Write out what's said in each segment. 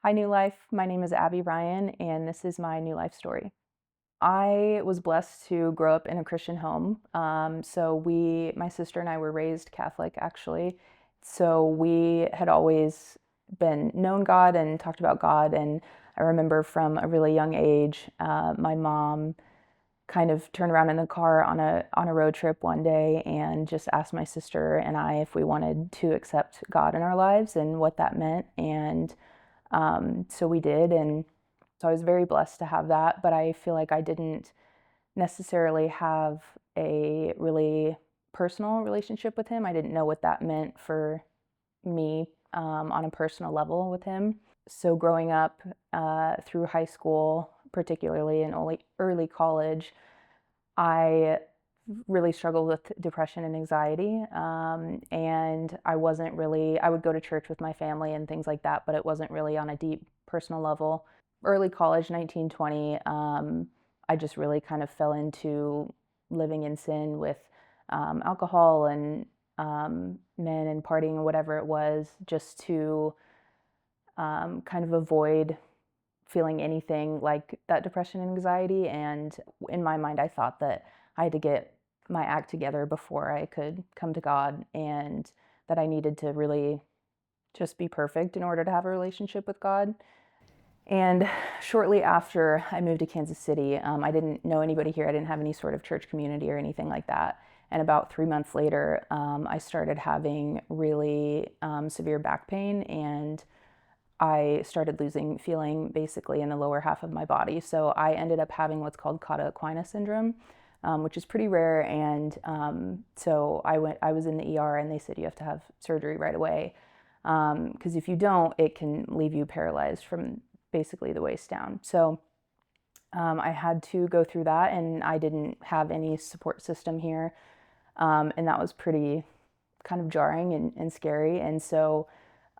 Hi, New Life. My name is Abbie Ryan, and this is my New Life story. I was blessed to grow up in a Christian home. My sister and I were raised Catholic, actually. So we had always been known God and talked about God. And I remember from a really young age, my mom kind of turned around in the car on a road trip one day and just asked my sister and I if we wanted to accept God in our lives and what that meant. And so we did, and so I was very blessed to have that, but I feel like I didn't necessarily have a really personal relationship with him. I didn't know what that meant for me on a personal level with him. So growing up through high school, particularly in early college, I really struggled with depression and anxiety. And I would go to church with my family and things like that, but it wasn't really on a deep personal level. Early college, 1920, I just really kind of fell into living in sin with alcohol and men and partying and whatever it was, just to kind of avoid feeling anything like that depression and anxiety. And in my mind, I thought that I had to get my act together before I could come to God, and that I needed to really just be perfect in order to have a relationship with God. And shortly after I moved to Kansas City, I didn't know anybody here. I didn't have any sort of church community or anything like that. And about 3 months later, I started having really severe back pain, and I started losing feeling basically in the lower half of my body. So I ended up having what's called cauda equina syndrome, which is pretty rare. And so I was in the ER, and they said you have to have surgery right away. Because if you don't, it can leave you paralyzed from basically the waist down. So I had to go through that, and I didn't have any support system here. And that was pretty kind of jarring and scary. And so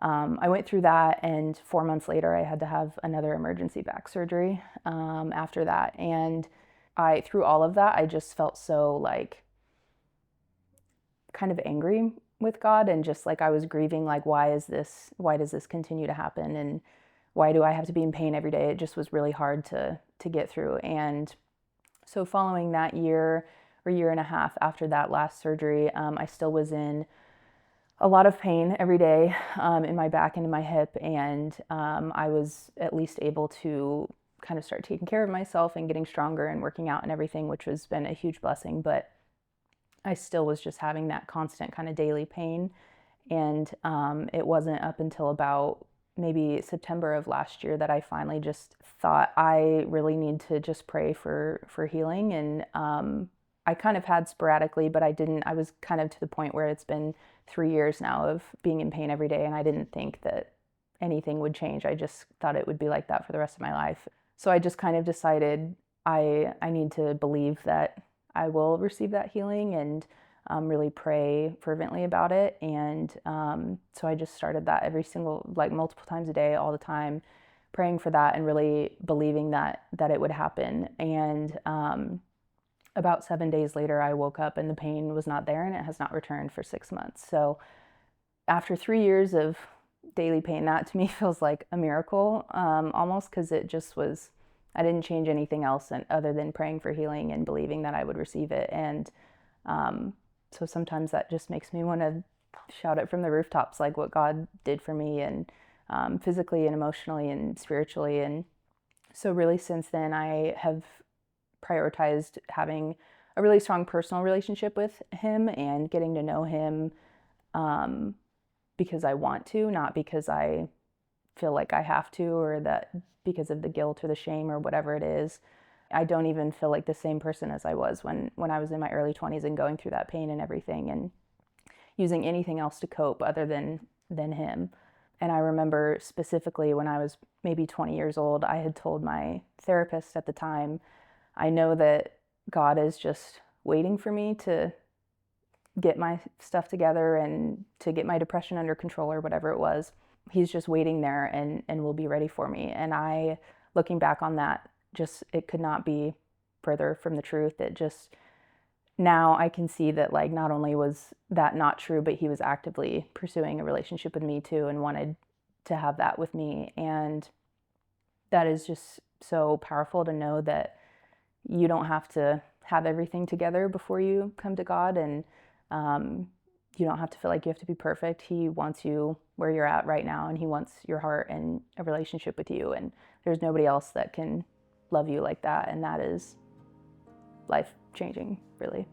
I went through that, and 4 months later, I had to have another emergency back surgery after that. And through all of that, I just felt so like kind of angry with God, and just like I was grieving, like, why does this continue to happen? And why do I have to be in pain every day? It just was really hard to get through. And so following that year or year and a half after that last surgery, I still was in a lot of pain every day in my back and in my hip. And I was at least able to kind of start taking care of myself and getting stronger and working out and everything, which has been a huge blessing. But I still was just having that constant kind of daily pain. And it wasn't up until about maybe September of last year that I finally just thought I really need to just pray for healing. And I kind of had sporadically, but I was kind of to the point where it's been 3 years now of being in pain every day, and I didn't think that anything would change. I just thought it would be like that for the rest of my life. So I just kind of decided I need to believe that I will receive that healing, and really pray fervently about it. And so I just started that like multiple times a day, all the time, praying for that and really believing that it would happen. And about 7 days later, I woke up and the pain was not there, and it has not returned for 6 months. So after 3 years of daily pain, that to me feels like a miracle, almost, because it just was, I didn't change anything else other than praying for healing and believing that I would receive it. And so sometimes that just makes me want to shout it from the rooftops, like what God did for me, and physically and emotionally and spiritually. And so really since then, I have prioritized having a really strong personal relationship with him and getting to know him, because I want to, not because I feel like I have to, or that because of the guilt or the shame or whatever it is. I don't even feel like the same person as I was when I was in my early 20s and going through that pain and everything, and using anything else to cope other than him. And I remember specifically when I was maybe 20 years old, I had told my therapist at the time, I know that God is just waiting for me to get my stuff together and to get my depression under control or whatever it was. He's just waiting there and will be ready for me. And looking back on that, just, it could not be further from the truth. It just, now I can see that, like, not only was that not true, but he was actively pursuing a relationship with me too, and wanted to have that with me. And that is just so powerful to know that you don't have to have everything together before you come to God, and um, you don't have to feel like you have to be perfect. He wants you where you're at right now, and He wants your heart and a relationship with you. And there's nobody else that can love you like that, and that is life changing, really.